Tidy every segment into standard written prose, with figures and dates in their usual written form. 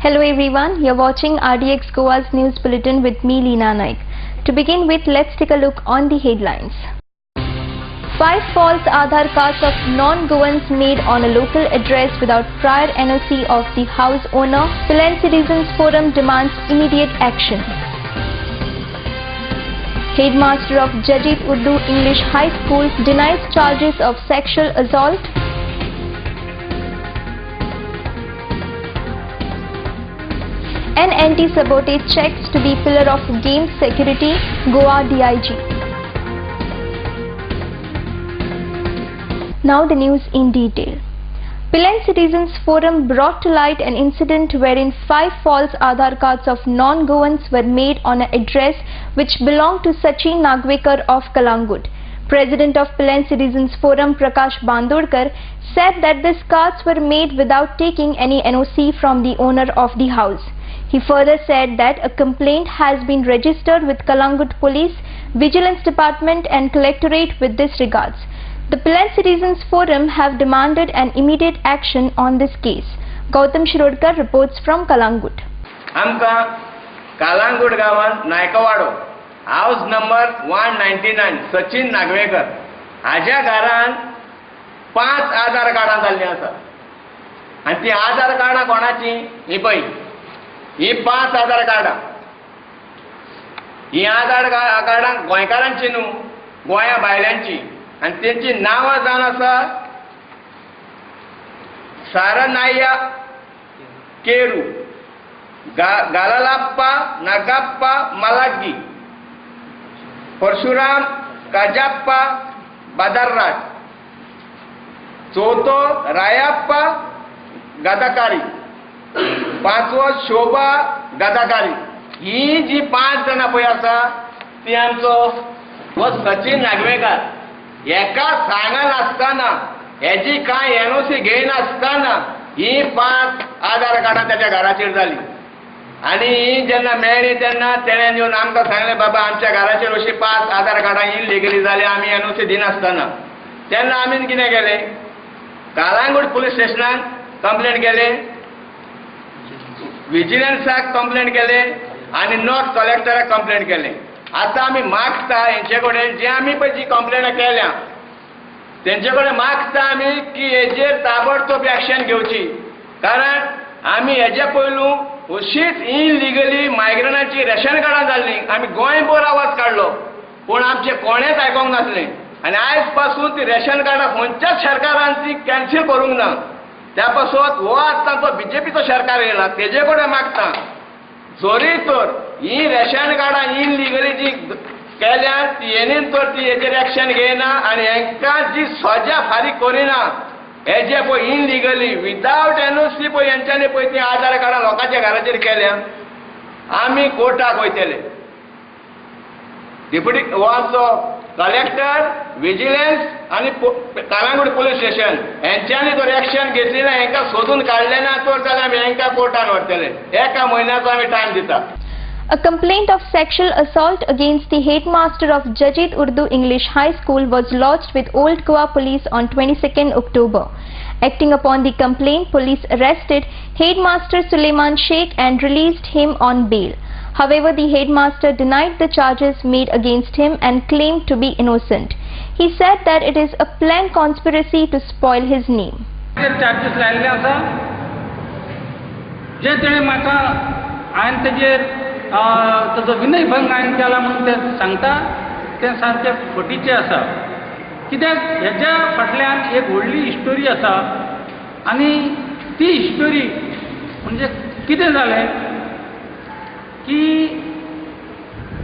Hello everyone, you're watching RDX Goa's news bulletin with me Leena Naik. To begin with, let's take a look on the headlines. 5 false Aadhaar cards of non-Goans made on a local address without prior NOC of the house owner. Pillai Citizens Forum demands immediate action. Headmaster of Jajit Urdu English High School denies charges of sexual assault. An anti-sabotage checks to be pillar of game security, Goa DIG. Now the news in detail. Pillai Citizens Forum brought to light an incident wherein 5 false Aadhaar cards of non-Goans were made on an address which belonged to Sachin Nagwekar of Kalangut. President of Pillai Citizens Forum Prakash Bandodkar said that these cards were made without taking any NOC from the owner of the house. He further said that a complaint has been registered with Kalangut Police, Vigilance Department and Collectorate with this regards. The Pillai Citizens Forum have demanded an immediate action on this case. Gautam Shirodkar reports from Kalangut. आमका कालांगूट गावात नायकवाडो house number 199 Sachin Nagwekar हाज्या घरान 5 आधार कार्डां जाल्लीं आसा आनी ती आधार कार्डां कोणाची ही पळय ही 5 आधार कार्डां ही आधार कार्डां गोंयकारांची न्हू गोंया भायल्यांची आनी तेंची नांवां जावन आसा सारनाया केरू गालालाप्पा नागाप्पा मलाग्गी परशुराम काजाप्पा बादरराज चौथो रायप्पा गदाकारी पांचवो शोभा गदाकारी ही जी 5 जाणां पळय आसा ती आमचो हो सचिन नागवेकर एका सांगनासतना हेजी कांय NOC घेयनासतना ही 5 आधार कार्डां त्याच्या घराचेर जाली आनी ही जेन्ना मेळ्ळी तेन्ना तेणें येवन आमकां सांगलें बाबा आमच्या घराचेर अशी 5 आधार कार्डां इल्लिगली जाली आमी NOC दिनासतना तेन्ना आमी कितें केलें कालांगूट पुलीस स्टेशनान कंप्लेंट केली विजिलन्साक कंप्लेंट केली आनी नॉर्थ कलेक्टराक कंप्लेंट केली आतां आमी मागता हेंचे कडेन जे आमी पळय जी कंप्लेंट केल्या तेंचे कडेन मागता आमी की हेजेर ताबडतोब एक्शन घेवची कारण आमी हेजे पयलू अशीच इलिगली मायग्रंटांची रेशन कार्डां जाल्लीं आमी गोंयभर आवाज काडलो पूण आमचें कोणेंच आयकोंक नासलें आनी आयज पासून ती रेशन कार्डां खंयच्याच सरकारान ती कॅन्सील करूंक ना त्या पासून हो आतांचो BJPचो सरकार येयला तेजे कडेन मागता जोरी तर ही रेशन कार्डां इलिगली जी केल्या येणीन तर ती हेजेर एक्शन घेयना आनी हेंकां जी सजा फारीक करिना हेजे पळय इलिगली विदावट NOC पळय हेंच्यांनी पळय ती आधार कार्डां लोकांच्या घराचेर केल्या आमी कोर्टाक वयतले डेप्युटी हो आमचो कलेक्टर विजिलन्स आनी कालांगूट पुलीस स्टेशन हेंच्यांनी जर एक्शन घेतली ना हेंकां सोदून काडलें ना तर जाल्यार आमी हेंकां कोर्टान व्हरतले 1 म्हयन्याचो आमी टायम दिता. A complaint of sexual assault against the headmaster of Jajit Urdu English High School was lodged with Old Goa Police on 22nd October. Acting upon the complaint, police arrested headmaster Suleiman Sheikh and released him on bail. However, the headmaster denied the charges made against him and claimed to be innocent. He said that it is a planned conspiracy to spoil his name. Charges लायल्ले आसा जे तेणे म्हाका हांवें तेजेर ताजो विनयभंग हांवें केला म्हणून ते सांगता ते सारकें फटीचें आसा कित्याक हेच्या फाटल्यान एक व्हडली हिस्टोरी आसा आनी ती हिस्टोरी म्हणजे कितें जालें की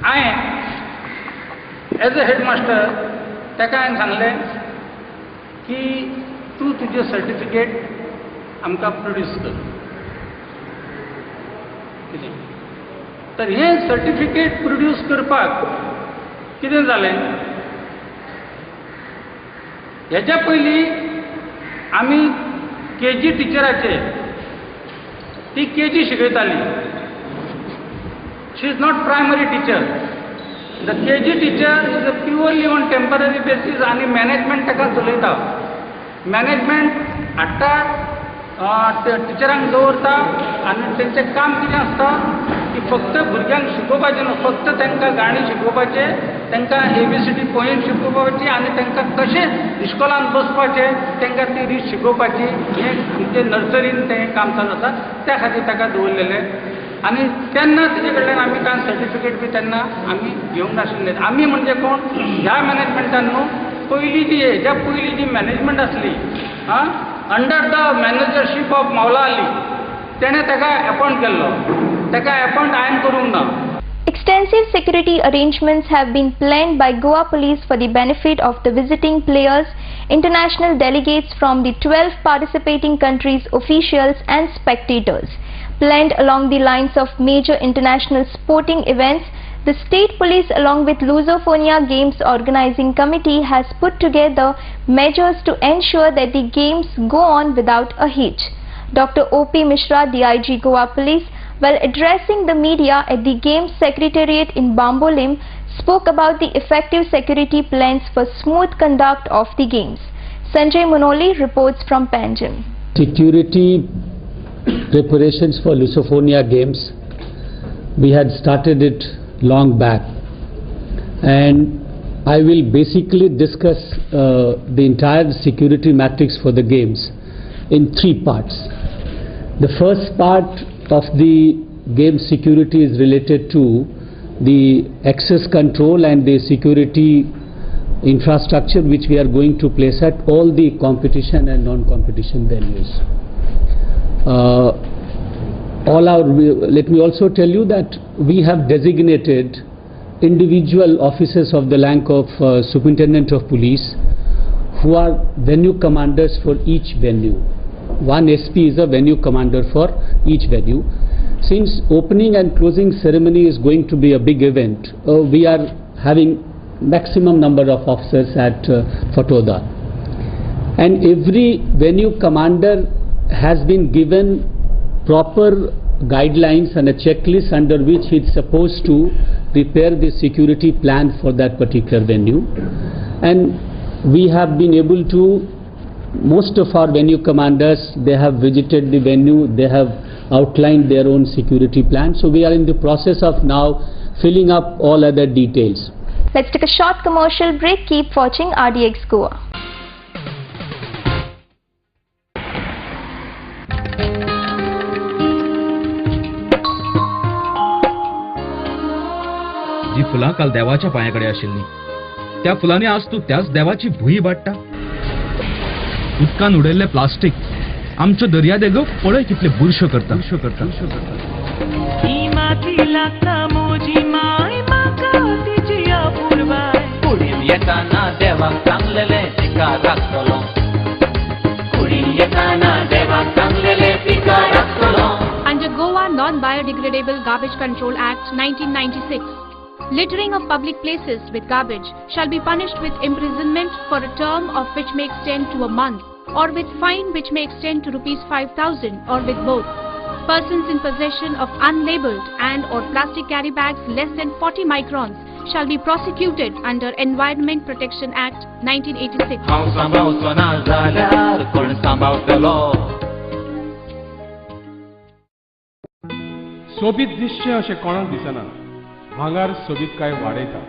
हांवें एज अ हेडमास्टर ताका हांवें सांगलें की तूं तुजें सर्टिफिकेट आमकां प्रोड्यूस कर तर हें सर्टिफिकेट प्रोड्यूस करपाक कितें जालें हेच्या पयलीं आमी KG टिचराचे ती KG शिकयताली she is not primary teacher the KG teacher is a purely on temporary basis आनी मॅनेजमेंट ताका चलयता मॅनेजमेंट हाडटा ते टिचरांक दवरता आनी तेंचें काम कितें आसता की फक्त भुरग्यांक शिकोवपाचें न्हू, फक्त तांकां गाणी शिकोवपाचें, तांकां ABCD पोयम शिकोवपाची आनी तांकां कशें इस्कॉलान बसपाचें तांकां ती रीत शिकोवपाची, हें आमचे नर्सरीन तें काम चालू आसा, त्या खातीर ताका दवरलेलें. आनी तेन्ना तेजे कडल्यान आमी कांय सर्टिफिकेट बी तेन्ना आमी घेवंक नाशिल्ले. आमी म्हणजे कोण, ह्या मॅनेजमेंटान न्हू पयलीं जी हेज्या पयलीं जी मॅनेजमेंट आसली अंडर द मॅनेजरशीप ऑफ मौला अली, तेणें ताका अपॉयंट केल्लो, ताका अपॉयंट हांवें करूंक ना. Extensive security arrangements have been planned by Goa Police for the benefit of the visiting players, international delegates from the 12 participating countries, officials and spectators. Planned along the lines of major international sporting events, the State Police along with Lusophonia Games Organizing Committee has put together measures to ensure that the games go on without a hitch. Dr. O.P. Mishra, DIG Goa Police, while addressing the media at the Games Secretariat in Bambolim, spoke about the effective security plans for smooth conduct of the games. Sanjay Munoli reports from Panjim. Security preparations for Lusophonia Games, we had started it long back, and I will basically discuss the entire security matrix for the games in three parts. The first part of the game security is related to the access control and the security infrastructure which we are going to place at all the competition and non-competition venues. Let me also tell you that we have designated individual officers of the rank of Superintendent of Police who are venue commanders for each venue. One SP is a venue commander for each venue. Since opening and closing ceremony is going to be a big event, we are having maximum number of officers at Fatoda. And every venue commander has been given proper guidelines and a checklist under which he is supposed to prepare the security plan for that particular venue. And we have been able to, most of our venue commanders, they have visited the venue, they have outlined their own security plan. So we are in the process of now filling up all other details. Let's take a short commercial break. Keep watching RDX Goa. जी फुलां काल देवाच्या पांयाकडे आशिल्ली, त्या फुलांनी आज तूं त्याच देवाची भुई वाडटा. उदकान उडयल्लें प्लास्टीक आमच्यो दर्यादेगो पळय कितले बुरश्यो करता. येताना देवाक सांगलेले पिका राखतलो, कुडी येताना देवाक सांगलेले पिका राखतलो. Under Goa Non-Biodegradable Garbage Control Act 1996, littering of public places with garbage shall be punished with imprisonment for a term of which may extend to a month, or with fine which may extend to ₹5,000, or with both. Persons in possession of unlabeled and or plastic carry bags less than 40 microns shall be prosecuted under Environment Protection Act 1986. हांव सांबाळचो ना जाल्यार कोण सांबाळटलो. सोबीत दिसचें अशें कोणाक दिसना. भांगार सोबीतकाय वाडयता.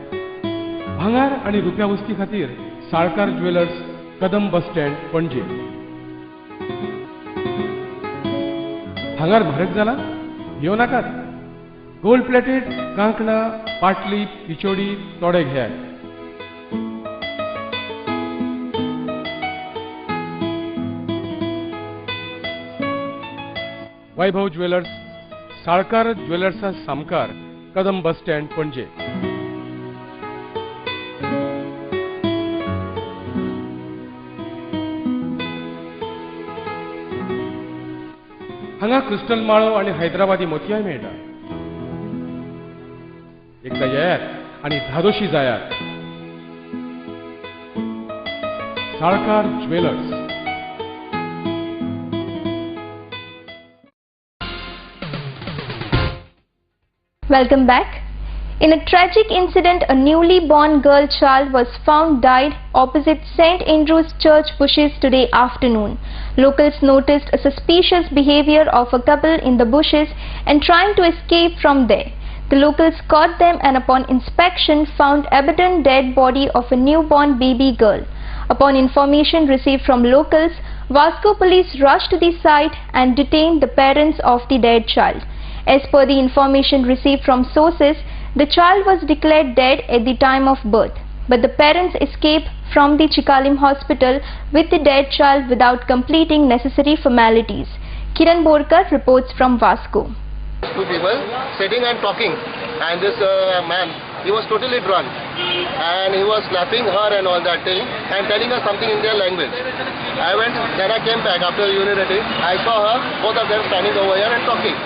भांगार आनी रुप्या वस्ती खातीर Salkar jewellers, Kadam bus stand, पणजे. भांगार म्हारग जाला? घेवं नाकात. गोल्ड प्लेटेड कांकणां, पाटली, पिचोडी तोडे घेयात. वैभव ज्वेलर्स, साळकार ज्वेलर्सा सामकार, कदम बस स्टँड, पणजे. हांगा क्रिस्टल माळो आनी हैदराबादी मोतयाय मेळटा. एकदा येयात आनी धादोशी जायात. Salkar jewellers. Welcome back. In a tragic incident, a newly born girl child was found died opposite St. Andrew's Church bushes today afternoon. Locals noticed a suspicious behavior of a couple in the bushes and trying to escape from there. The locals caught them and upon inspection found evident dead body of a newborn baby girl. Upon information received from locals, Vasco police rushed to the site and detained the parents of the dead child. As per the information received from sources, the child was declared dead at the time of birth, but the parents escaped from the Chikalim hospital with the dead child without completing necessary formalities. Kiran Borkar reports from Vasco. Two people sitting and talking, and this man, he was totally drunk, and he was slapping her and all that thing, and telling her something in their language. I went, then I came back after unity. I saw her, both of them standing over here and talking.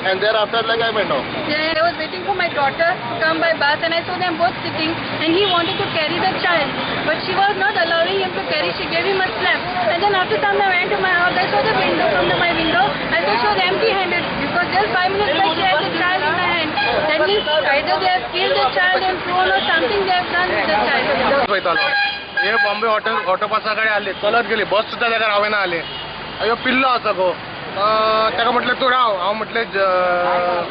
And thereafter, like, I went off. Yeah, I was waiting for my daughter to come by bus, and I saw them both sitting, and he wanted to carry the child, but she was not allowing him to carry. She gave him a slap. And then after some time I went to my house. I saw the window from my window. I saw she was empty-handed because just 5 minutes back she had the child in her hand. That means either they have killed the child and thrown or something they have done with the child. हे Bombay auto पासाकडे आले, चलत गेले, बस सुद्धा त्याला रावेना आले. अयो pillow असा गो, त्याला म्हटलं तू राव. हांव म्हटले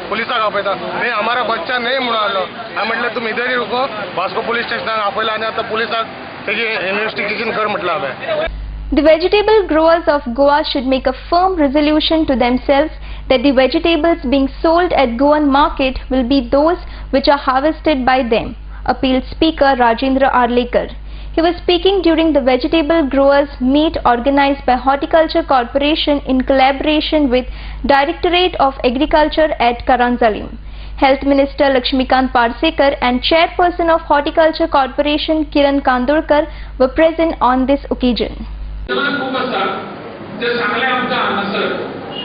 पुलिसाक आपयता. नाही, हमारा बच्चा नाही म्हणून आलो. हांव म्हटलं तुम इधर ही रुको, वास्को पुलिस स्टेशनाक आपयला आनी आता पुलिसाक तेजी इन्व्हेस्टिगेशन कर म्हटलं हांवें. The vegetable growers of Goa should make a firm resolution to themselves that the vegetables being sold at Goan market will be those which are harvested by them, appealed Speaker Rajendra Arlekar. He was speaking during the vegetable growers meet organized by Horticulture Corporation in collaboration with Directorate of Agriculture at Karanzalim. Health Minister Lakshmikant Parsekar and Chairperson of Horticulture Corporation Kiran Kandurkar were present on this occasion. खूप असतात ते चांगले आमकां हांगासर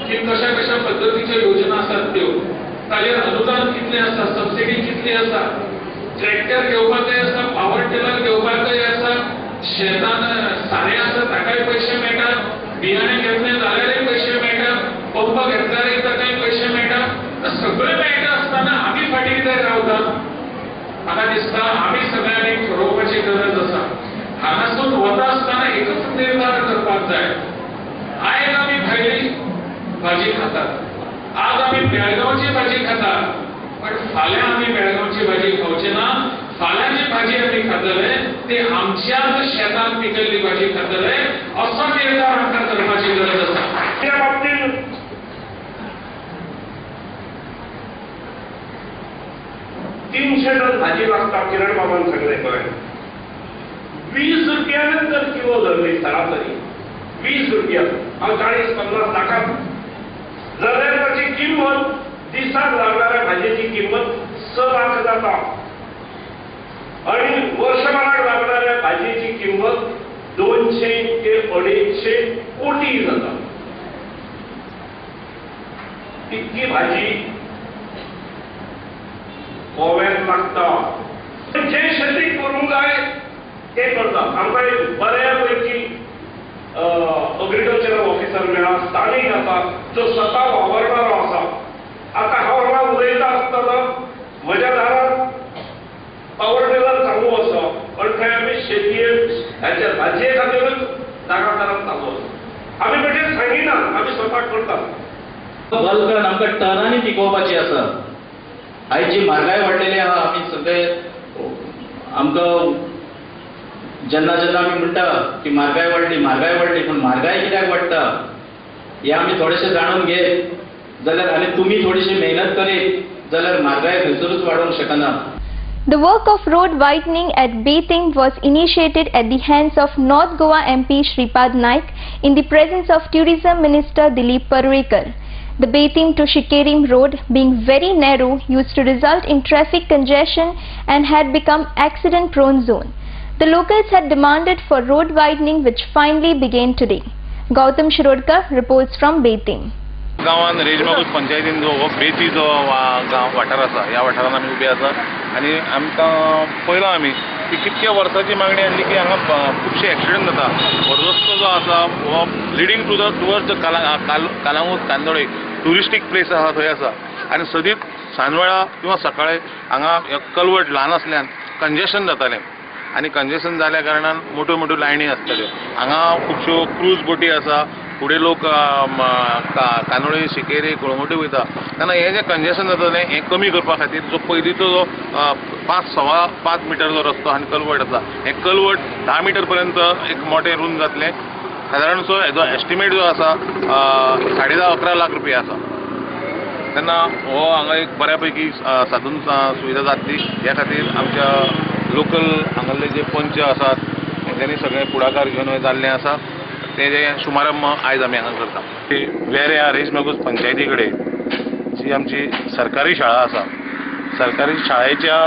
की कशा कशा पद्धतीच्यो योजना आसात त्यो ताजेर अनुदान कितलें आसा, सबसिडी कितली आसा, ट्रॅक्टर घेवपाकय आसा, पावर टिलर घेवपाकय आसा, शेतान सारें आसा ताकाय पयशे मेळटात, बियाणें घेतलें जाल्यारय पयशे मेळटात, पंप घेतल्यारय ताकाय पयशे मेळटात. सगळें मेळटा आसतना आमी फाटीं कित्याक रावतात? म्हाका दिसता आमी सगळ्यांनी ठरोवपाची गरज आसा. हांगासून वता आसतना एकच निर्धार करपाक जाय. आयज आमी भायली भाजी खातात, आज आमी बेळगांवची भाजी खातात, पण फाल्यां आमी बेळगांवची भाजी खावची ना. फाल्यां जी भाजी आमी खातले ती आमच्याच शेतांत पिकयल्ली भाजी खातले असो निर्धार आमकां करपाची गरज आसा. त्या बाबतींत $300 टन भाजी लागता. किरण बाबान सांगलें पळय, 20 रुपयान जर किलो धरली सरासरी, 20 रुपया, हांव 40-50 लाखात जाल्यार ताची किंमत दिसाक लागणाऱ्या भाजयेची किंमत 6 लाख जाता आणि वर्षभराक लागणाऱ्या भाजयेची किंमत 200 ते 250 कोटी जाता. इतकी भाजी गोव्यात लागता. जे शेती करूंक जाय ते करतात. आमकां एक बऱ्यापैकी अग्रिकल्चरल ऑफिसर मेळ्ळा, स्थानीक आसा जो स्वता वावरणारो आसा. आतां हांव हांगा उलयता आसतना म्हज्या दारांत पावर टिलर चालू आसा, पण थंय आमी शेतये भाजये खातीरूच दारांत चालू आसा. आमी म्हणजे सांगिना, आमी स्वता करतात. बल्क आमकां टनांनी पिकोवपाची आसा. आयज जी म्हारगाय वाडलेली आहा, आमी सगळे आमकां जेन्ना जेन्ना आमी म्हणटा की म्हारगाय वाडली, पण म्हारगाय कित्याक वाडटा हे आमी थोडेशें जाणून घेत जाल्यार आनी तुमी थोडीशी मेहनत करीत जाल्यार म्हारगाय खंयसरूच वाडोवंक शकना. The work of road widening at Beting was initiated at the hands of North Goa MP Shripad Naik in the presence of Tourism Minister Dilip Parwekar. The Beting to Shikerim road, being very narrow, used to result in traffic congestion and had become accident-prone zone. The locals had demanded for road widening, which finally began today. Gautam Shirodkar reports from Beting. गांवान रेजमागूज पंचायतीन जो बेती जो गांव वाठार आसा, ह्या वाठारान आमी उबे आसा आनी आमकां पळयलां आमी की कितक्या वर्सांची मागणी आसली की हांगा खुबशे एक्सिडेंट जाता. हो रस्तो जो आसा हो leading towards Calangute Candolim touristic place आसा थंय आसा आनी सदींच सांजवेळा किंवा सकाळी हांगा कलवट ल्हान आसल्यान कंजेशन जातालें आनी कंजेशन जाल्या कारणान मोठ्यो मोठ्यो लायनी आसताल्यो. हांगा खुबश्यो क्रूज बोटी आसा, फुडें लोक कानोळी, शिकेरी, कळंगुटी वयता तेन्ना हें जें कंजेशन जाता हें कमी करपा खातीर जो पयलींचो जो 5 मिटरचो रस्तो आनी कलवट आसा, हें कलवट 10 मिटर पर्यंत एक मोठें रूंद जातलें. सादारणसो हेजो एस्टिमेट जो आसा 10.5-11 लाख रुपया आसा. तेन्ना हो हांगा एक बऱ्यापैकी साधन सुविधा जातली. ह्या खातीर आमच्या लोकल हांगासले जे पंच आसात तेंच्यांनी सगळें फुडाकार घेवन हें जाल्लें आसा. ते जे शुभारंभ आयज आमी हांगा करता. वेऱ्या रेजमागूज पंचायती कडेन जी आमची सरकारी शाळा आसा, सरकारी शाळेच्या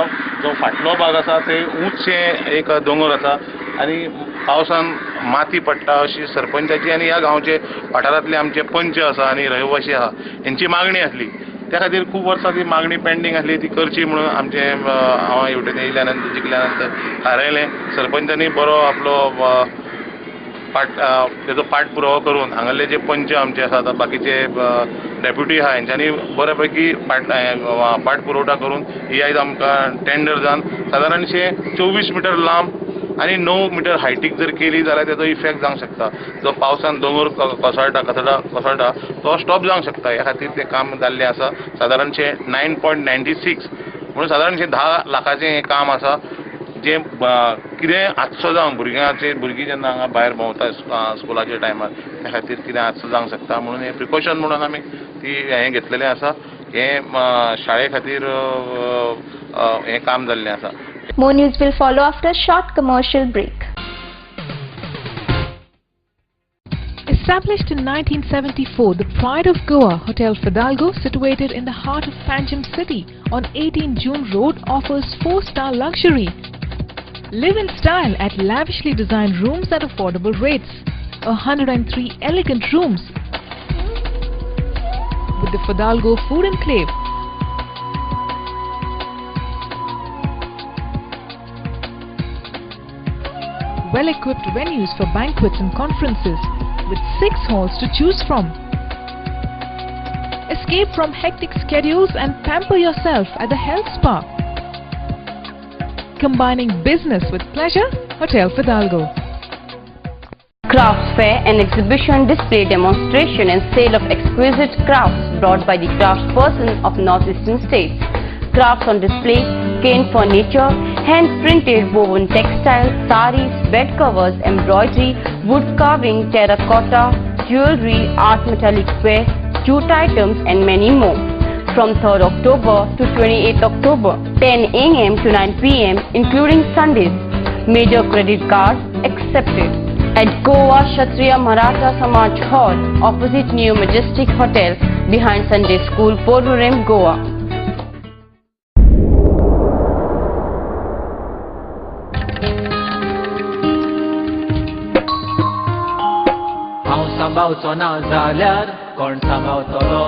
जो फाटलो भाग आसा ते उंचशें एक दोंगर आसा आनी पावसान माती पडटा अशी सरपंचाची आनी ह्या गांवचे वाठारांतले आमचे पंच आसा आनी रहिवासी आसा हेंची मागणी आसली. त्या खातीर खूब वर्सां ती मागणी पेंडींग आसली, ती करची म्हणून आमचे हांव हेवटेन येयल्या नंतर जिखल्या नंतर थारायलें. सरपंचांनी बरो आपलो तेजो पाठपुरावो करून हांगासले जे पंच आमचे आसात, बाकीचे डेप्युटी आहा हेंच्यांनी बऱ्यापैकी पाठपुरवठा करून ही आयज आमकां टेंडर जावन सादारणशे 24 मिटर लांब आनी 9 मिटर हायटीक जर केली जाल्यार तेजो इफेक्ट जावंक शकता. जो पावसान दोंगर कोसळटा तो स्टॉप जावंक शकता. ह्या खातीर तें काम जाल्लें आसा. सादारणशे 9.96 म्हणून सादारणशे 10 लाखाचें हें काम आसा. जें कितें आजसो जावंक भुरगीं जेन्ना हांगा भायर भोंवता स्कुलाच्या टायमार त्या खातीर कितें आजसो जावंक शकता म्हणून हें प्रिकॉशन म्हणून आमी हें घेतलेलें आसा. हें शाळे खातीर हें काम जाल्लें आसा. More news will follow after a short commercial break. Established in 1974, the Pride of Goa, Hotel Fidalgo, situated in the heart of Panjim city on 18 June Road, offers 4-star luxury. Live in style at lavishly designed rooms at affordable rates. 103 elegant rooms with the Fidalgo Food Enclave. Well-equipped venues for banquets and conferences with 6 halls to choose from. Escape from hectic schedules and pamper yourself at the health spa. Combining business with pleasure, Hotel Fidalgo. Crafts fair and exhibition, display, demonstration and sale of exquisite crafts brought by the craftsperson of northeastern states. Crafts on display, cane furniture, hand-printed woven textiles, saris, bed covers, embroidery, wood carving, terracotta, jewelry, art metallic ware, jute items and many more. From 3rd October to 28th October, 10 a.m. to 9 p.m. including Sundays. Major credit cards accepted. At Goa Kshatriya Maratha Samaj Hall, opposite New Majestic Hotel, behind Sunday School, Porvorim, Goa. सांबावचो ना जाल्यार कोण सांबावतलो.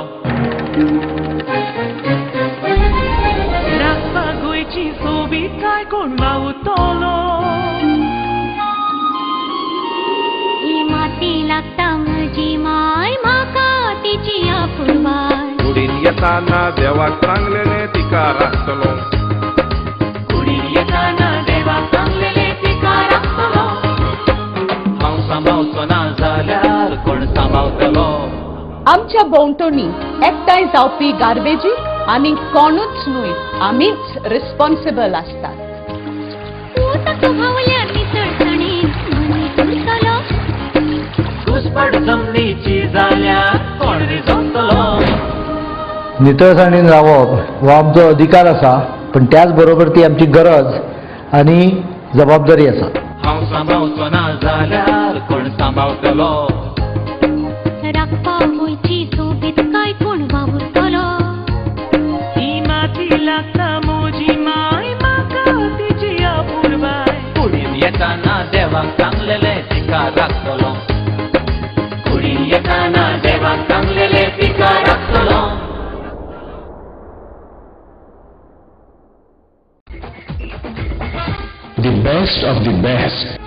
राखपा गोंयची सोबीतकाय कोण वावुरतलो. ही माती लागता म्हजी माय म्हाका तिची आपुरबाय. कुडीन येताना देवाक सांगलेले तिका राखतलो. कुडीन येताना देवाक सांगलेले तिका राखतलो. हांव सांबावचो ना जाल्यार कोण सांबावतलो. आमच्या भोंवतणी एकठांय जावपी गार्बेजीक आमी कोणूच न्हय, आमीच रिस्पॉन्सिबल आसतात. घुसपट जमनीची जाल्यार कोण रिजवतलो. नितळसाणीन रावप हो आमचो अधिकार आसा, पण त्याच बरोबर ती आमची गरज आनी जबाबदारी आसा. हांव सांबावचो ना जाल्यार कोण सांबावतलो. राखपा गोंयची सोबीतकाय कोण वावुरतलो. ही माती लागता म्हजी माय म्हाका तिची आपुरबाय. कुडीन येताना देवाक सांगलेले तिका राखतलो. कुडीन येताना देवाक सांगलेले तिका राखतलो. The best of the best.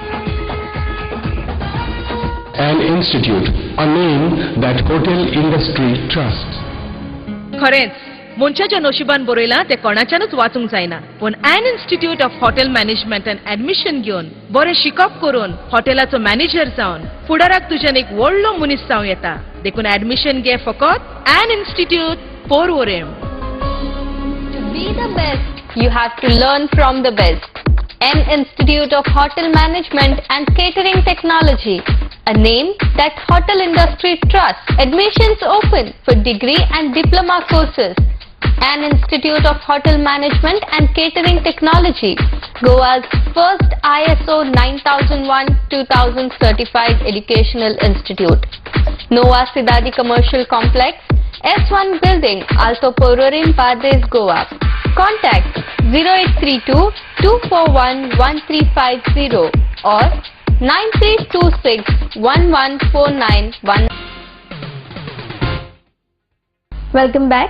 An institute, a name that hotel industry trusts. खरेंच मनशाच्या नशिबान बरयला ते कोणाच्यानच वाचूंक जायना पण an institute of hotel management and admission घेवन बरे शिकप करून हॉटेलाचो मॅनेजर जावन फुडाराक तुज्यान एक व्हडलो मनीस जावं येता देखून एडमिशन घे फकत an institute Porvorim. To be the best, you have to learn from the best. N Institute of Hotel Management and Catering Technology, a name that hotel industry trusts. Admissions open for degree and diploma courses. N Institute of Hotel Management and Catering Technology, Goa's first ISO 9001-2000 certified educational institute. Nova Sidadi Commercial Complex, S1 Building, Alto Porvorim, Padres, Goa. Contact 0832 241 1350 or 9326 11491. Welcome back.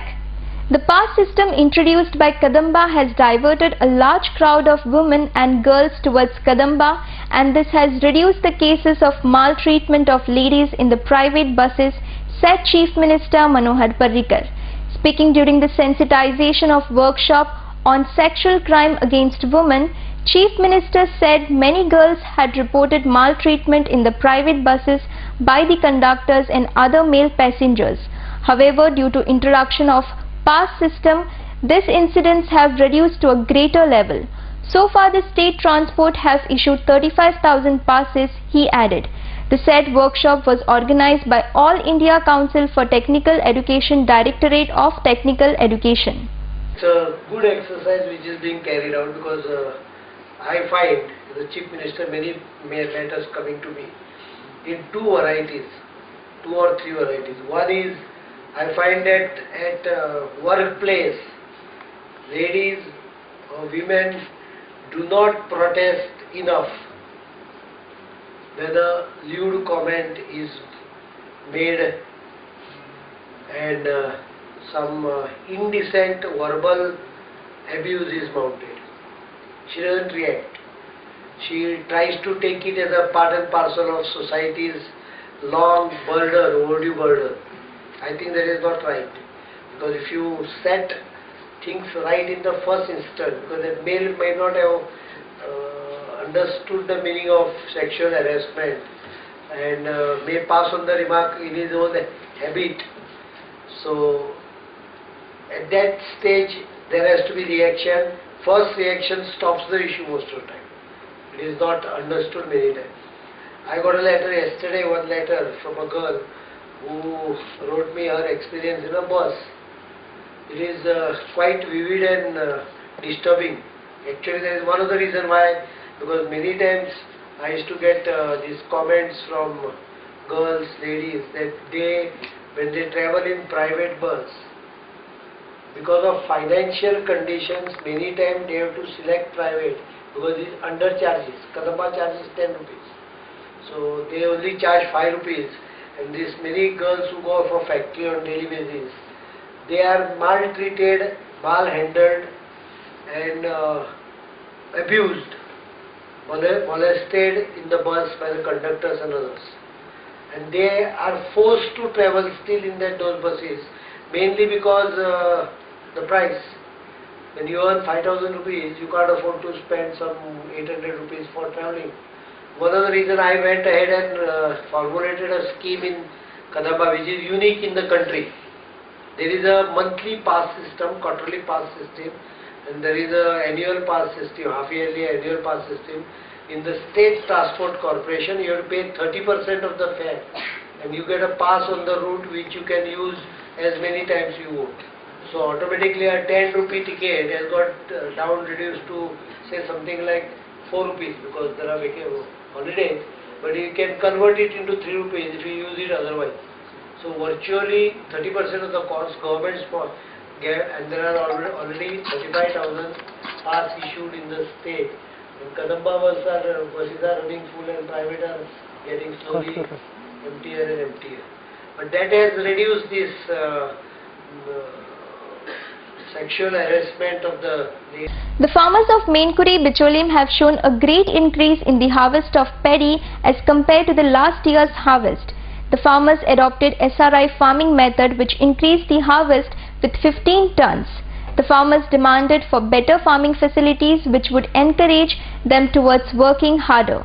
The pass system introduced by Kadamba has diverted a large crowd of women and girls towards Kadamba, and this has reduced the cases of maltreatment of ladies in the private buses, said Chief Minister Manohar Parrikar. Speaking during the sensitization of workshop on sexual crime against women, Chief Minister said many girls had reported maltreatment in the private buses by the conductors and other male passengers. However, due to introduction of pass system, these incidents have reduced to a greater level. So far, the state transport has issued 35,000 passes, he added. The said workshop was organized by All India Council for Technical Education, Directorate of Technical Education. It's a good exercise which is being carried out because I find the Chief Minister many letters coming to me in two or three varieties. One is I find that at workplace, ladies or women do not protest enough when a lewd comment is made and some indecent verbal abuse is mounted. She doesn't react. She tries to take it as a part and parcel of society's long burden, overdue burden. I think that is not right, because if you set things right in the first instance, because that male may not have understood the meaning of sexual harassment and may pass on the remark in his own habit. So at that stage there has to be reaction. First reaction stops the issue most of the time. It is not understood many times. I got a letter yesterday, one letter from a girl who wrote me her experience in a bus. It is quite vivid and disturbing. Actually, there is one of the reason why, because many times I used to get these comments from girls, ladies, that when they travel in private bus, because of financial conditions, many times they have to select private because it is under charges. Kadamba charges 10 rupees. So they only charge 5 rupees. And these many girls who go for factory on daily basis, they are maltreated, malhandled and abused, molested in the bus by the conductors and others. And they are forced to travel still in those buses, mainly because the price. When you earn 5,000 rupees, you can't afford to spend some 800 rupees for travelling. One of the reasons I went ahead and formulated a scheme in Kadamba which is unique in the country. There is a monthly pass system, quarterly pass system, and there is a annual pass system, half-yearly annual pass system. In the State Transport Corporation, you have to pay 30% of the fare, and you get a pass on the route which you can use as many times you want. So automatically a 10 rupee ticket has got down reduced to say something like 4 rupees because there are holidays, but you can convert it into 3 rupees if you use it otherwise. So virtually 30% of the cost government get, and there are already 35,000 pass issued in the state. And Kadamba buses are running full and private are getting slowly emptier and emptier. But that has reduced this sexual harassment of the ladies. The farmers of Mainkuri, Bicholim have shown a great increase in the harvest of paddy as compared to the last year's harvest. The farmers adopted SRI farming method which increased the harvest with 15 tons. The farmers demanded for better farming facilities which would encourage them towards working harder.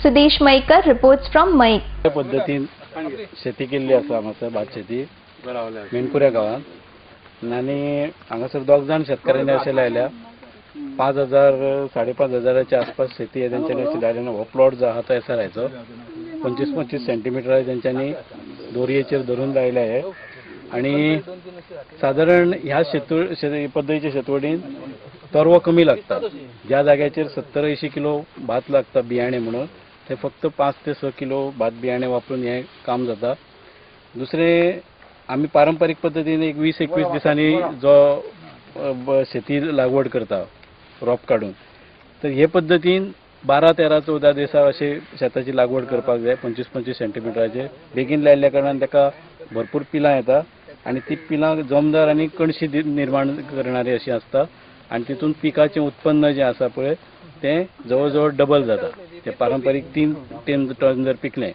Sudesh Maikar reports from Maik. त्या पद्धतीन शेती केल्ली आसा हांगासर भात शेती मेणकुऱ्या गांवांत आनी हांगासर दोग जाण शेतकऱ्यांनी अशें लायल्या 5,000 5,500 आसपास शेती आहे त्यांच्यानी अशी लायल्या. हो प्लॉट जो आहा तो एसआरआयचो 25-25 सेंटीमीटर त्यांच्यानी दोरयेचेर धरून लायले आहे आणि साधारण ह्या पद्धतीच्या शेतवडीन तरवो कमी लागता. ज्या जाग्याचेर 70-80 किलो भात लागता बियाणे म्हणून ते फक्त 5 ते 6 किलो भात बियाणे वापरून हे काम जाता. दुसरे आम्ही पारंपरिक पद्धतीन एक 20-21 दिसांनी जो शेती लागवड करता रोप काढून, तर हे पद्धतीन 12-13-14 दिसा अशे शेताची लागवड करपाक जाय. 25-25 सेंटीमीटराचे बेगीन लायल्ल्या कारणान ताका भरपूर पिलां येता आणि ती पिलां जमदार आणि कणशी निर्माण करणारी अशी असता आणि तितून पिकाचें उत्पन्न जे आसा पळय ते जवळ जवळ डबल जाता. ते पारंपरीक 3 टन जर पिकले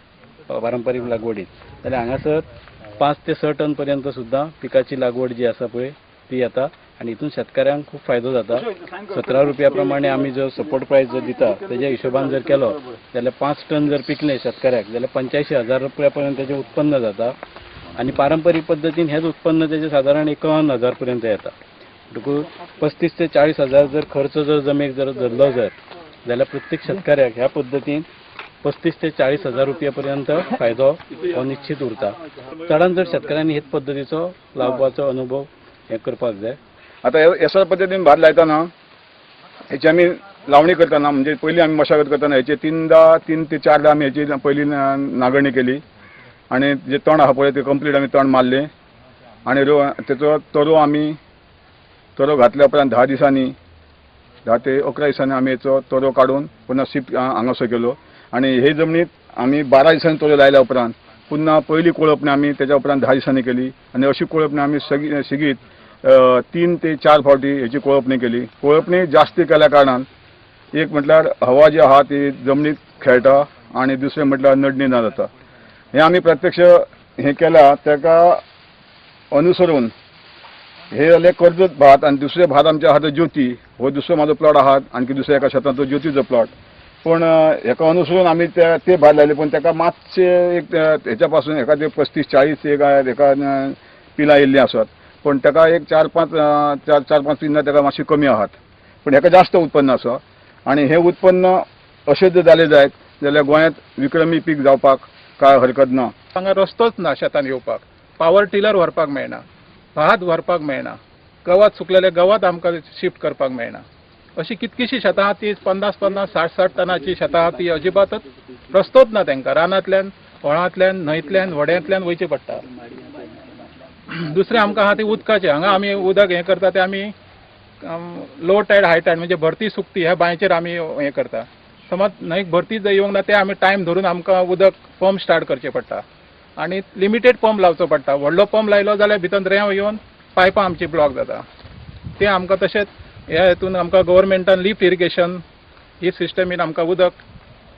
पारंपरीक लागवडीत जाल्यार हांगासर 5 ते 6 टन पर्यंत सुद्धा पिकाची लागवड जी आसा पळय ती येता आणि हितून शेतकऱ्यांक खूप फायदो जाता. 17 रुपया प्रमाणे आमी जो सपोर्ट प्रायस जो दिता तेज्या हिशोबान जर केलो जाल्यार 5 टन जर पिकले शेतकऱ्याक जाल्यार 85,000 रुपया पर्यंत तेजें उत्पन्न जाता आणि पारंपरीक पद्धतीन हेच उत्पन्न तेजें साधारण 51,000 पर्यंत येता. म्हणटकूच 35 ते 40,000 जर खर्च जर जमेक जर धरलो जाल्यार प्रत्येक शेतकऱ्याक ह्या पद्धतीन 35 ते 40,000 रुपया पर्यंत फायदो हो निश्चित उरता. चडांत चड शेतकऱ्यांनी हेच पद्धतीचो लावपाचो अनुभव हे करपाक जाय. आता अशा पद्धतीने भात लायतना हेची आमी लावणी करतना म्हणजे पयलीं आमी मशागत करतना हेचे 3 ते 4 आमी हेची पयलीं नागरणी केली आणि जे तण आहा पळय ते कंप्लीट आमी तण मारले आणि तेचो तरो घातल्या उपरांत 10 दिसांनी 10 ते 11 दिसांनी आमी हेचो तरो काडून पुन्हा शिफ्ट हांगासर केलो आणि हे जमनीत आमी 12 दिसांनी तरो लायल्या उपरांत पुन्हा पहिली कोळपणी आमी तेच्या उपरांत 10 दिसांनी केली आणि अशी कोळपणी आमी सेगीत 3 ते 4 फावटी हेची कोळपणी केली. कोळपणी जास्त केल्या कारणान एक म्हटल्यार हवा जी आहा ती जमनीत खेळटा आणि दुसरें म्हटल्यार नडणी ना जाता. हे आमी प्रत्यक्ष हे केला तेका अनुसरून हे जाले कर्जत भात आणि दुसरे भात आमचे आहा तो ज्योती हो दुसरो म्हाजो प्लॉट आहा आणखी दुसऱ्या एका शेतांत ज्योतीचो प्लॉट. पण हेका अनुसरून आमी ते भात लायले पण तेका मातशे एक हेच्या पासून एका 35-40 एका पिलां येयल्ली आसात पण तेका एक 4-5 पिलां तेका मातशी कमी आहात पण हेका जास्त उत्पन्न आसा आणि हे उत्पन्न अशें जर जालें जायत जाल्यार गोंयांत विक्रमी पीक जावपाक काय हरकत ना. हांगा रस्तोच ना शेतान येवपाक, पावर टिलर व्हरपाक मेळना, भात व्हरपाक मेळना, गवत सुकलेले गवत आमकां शिफ्ट करपाक मेळना. अशी कितकीशी शेतां आहा ती 50-50, 60-60 टनाची शेतां आहा ती अजिबातच रस्तोच ना तांकां. रानांतल्यान, व्हाळांतल्यान, न्हंयतल्यान, व्हड्यांतल्यान वयचें पडटा. दुसरें आमकां आहा ती उदकाचें. हांगा आमी उदक हें करता तें आमी लो टायड हाय टायड म्हणजे भरती सुकती ह्या बांयचेर आमी हें करता. समज न्हंयक भरती जर येवंक ना ते आमी टायम धरून आमकां उदक पंप स्टार्ट करचें पडटा आनी लिमिटेड पंप लावचो पडटा. व्हडलो पंप लायलो जाल्यार भितर रेंव येवन पायपां आमची ब्लॉक जाता. ते आमकां तशेंच ह्या हेतून आमकां गव्हर्मेंटान लिफ्ट इरिगेशन ही सिस्टमीन आमकां उदक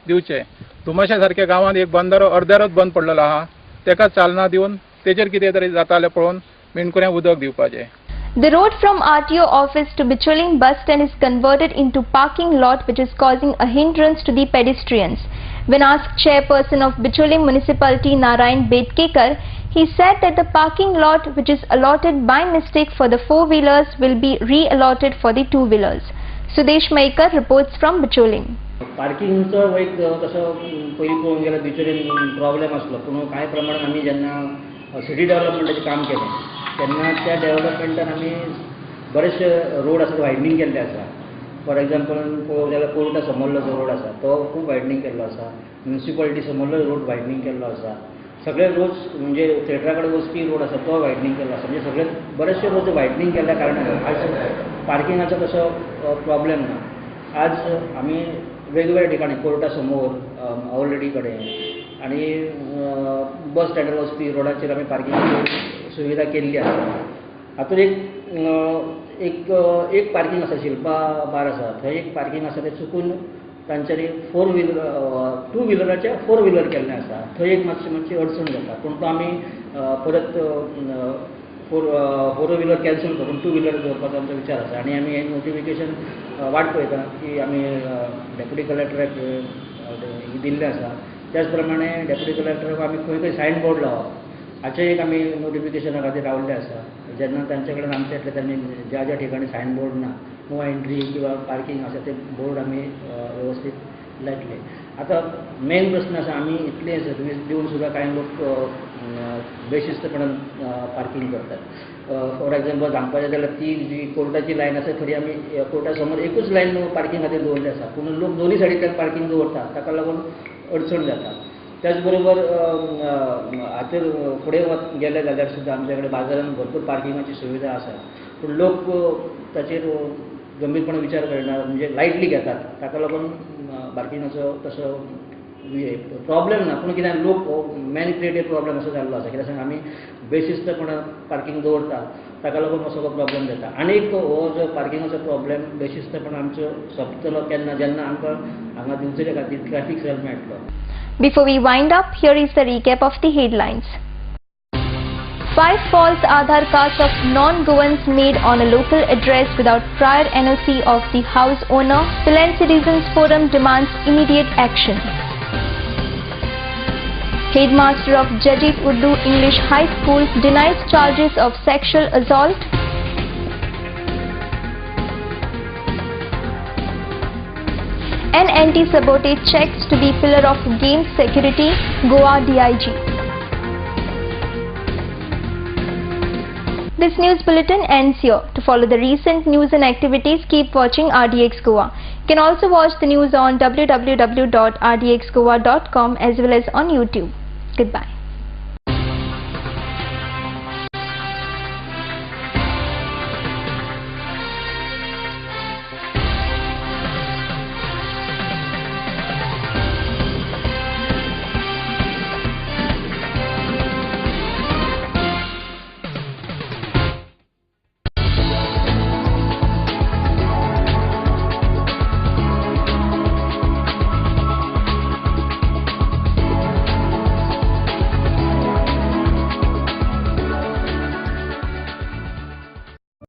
दिवचें. तुमाशा सारक्या गांवांत एक बंदारो अर्देरोच बंद पडलेलो आहा तेका चालना दिवन तेजेर कितें तरी जाता जाल्यार पळोवन मेणकुऱ्या उदक दिवपाचें. The road from RTO office to Bicholim bus stand is converted into parking lot which is causing a hindrance to the pedestrians. When asked chairperson of Bicholim municipality Narayan Bedkekar, he said that the parking lot which is allotted by mistake for the 4-wheelers will be re-allotted for the 2-wheelers. Sudesh Maikar reports from Bicholim. पार्किंगचो एक तसो पयलीं पळोवंक गेल्यार बिचोलीन problem आसलो पूण कांय प्रमाणात आमी जेन्ना सिटी डेव्हलपमेंटाचें काम केलें तेन्ना त्या डेव्हलपमेंटान आमी बरेचशे रोड आसा वायडनींग केल्ले आसा. फॉर एग्जाम्पल पळोवंक गेल्यार कोर्टा समोरलो जो रोड आसा तो खूब वायडनींग केल्लो आसा. म्युनिसिपालिटी समोरलो रोड वायडनींग केल्लो आसा. सगळे रोड्स म्हणजे थिएटरा कडेन वचपी रोड आसा तो वायडनींग केल्लो आसा. म्हणजे सगळे बरेचशे रोड वायडनींग केल्ल्या कारणान आज पार्किंगाचो तसो प्रॉब्लेम ना. आज आमी वेगवेगळ्या ठिकाणी कोर्टा समोर ऑलरेडी कडेन आणि बस स्टँडार वचपी रोडाचेर आमी पार्किंगाची सुविधा केल्ली आसा. हातूंत एक पार्किंग आसा शिल्पा बार आसा थंय एक पार्किंग आसा तें चुकून तांच्यांनी 2-व्हिलराचें 4-व्हिलर केल्लें आसा. थंय एक मातशी अडचण जाता पूण तो आमी परत फोर व्हिलर कॅन्सल करून 2 व्हिलर दवरपाचो आमचो विचार आसा आनी आमी हें नोटिफिकेशन वाट पळयता की आमी डेप्युटी कलेक्टराक दिल्लें आसा. त्याच प्रमाणे डेप्युटी कलेक्टराक आमी खंय खंय सायन बोर्ड लावप हाचें एक आमी नोटिफिकेशना खातीर रावल्ले आसा. जेन्ना तांचे कडेन आमचे येतले तेन्ना ज्या ज्या ठिकाणी सायन बोर्ड ना, नो एंट्री किंवा पार्किंग आसा ते बोर्ड आमी व्यवस्थीत लायतले. आतां मेन प्रश्न आसा, आमी इतले सर्वीस दिवन सुद्दां कांय लोक बेशिस्तपणान पार्किंग करतात. फॉर एग्जाम्पल सांगपाचें जाल्यार ती जी कोर्टाची लायन आसा खरी आमी कोर्टा समोर एकूच लायन पार्किंग खातीर दवरली आसा, पूण लोक दोनूय सायडींतल्यान पार्किंग दवरता, ताका लागून अडचण जाता. त्याच बरोबर हाचेर फुडें गेले जाल्यार सुद्दां आमचे कडेन बाजारांत भरपूर पार्किंगाची सुविधा आसा, पूण लोक ताचेर गंभीरपणान विचार करना, म्हणजे लायटली घेतात. ताका लागून पार्किंगाचो तसो प्रॉब्लेम ना, पूण कित्याक लोक मॅनिपुलेटेड प्रॉब्लेम असो जाल्लो आसा. कित्याक आमी बेशिस्तपणान पार्किंग दवरता, ताका लागून हो सगळो प्रॉब्लेम जाता. आनीक हो जो पार्किंगाचो प्रॉब्लेम बेशिस्तपणान आमचो सोंपतलो केन्ना, जेन्ना आमकां हांगा दिवचेच्या खातीर ट्रॅफिक सेल मेळटलो. Before we wind up, here is the recap of the headlines. 5 false Aadhaar cards of non-Goans made on a local address without prior NOC of the house owner. Philan Citizens Forum demands immediate action. Headmaster of Jadid Urdu English High School denies charges of sexual assault. And anti-sabotage checks to be pillar of game security, Goa DIG. This news bulletin ends here. To follow the recent news and activities, keep watching RDX Goa. You can also watch the news on www.rdxgoa.com as well as on YouTube. Goodbye.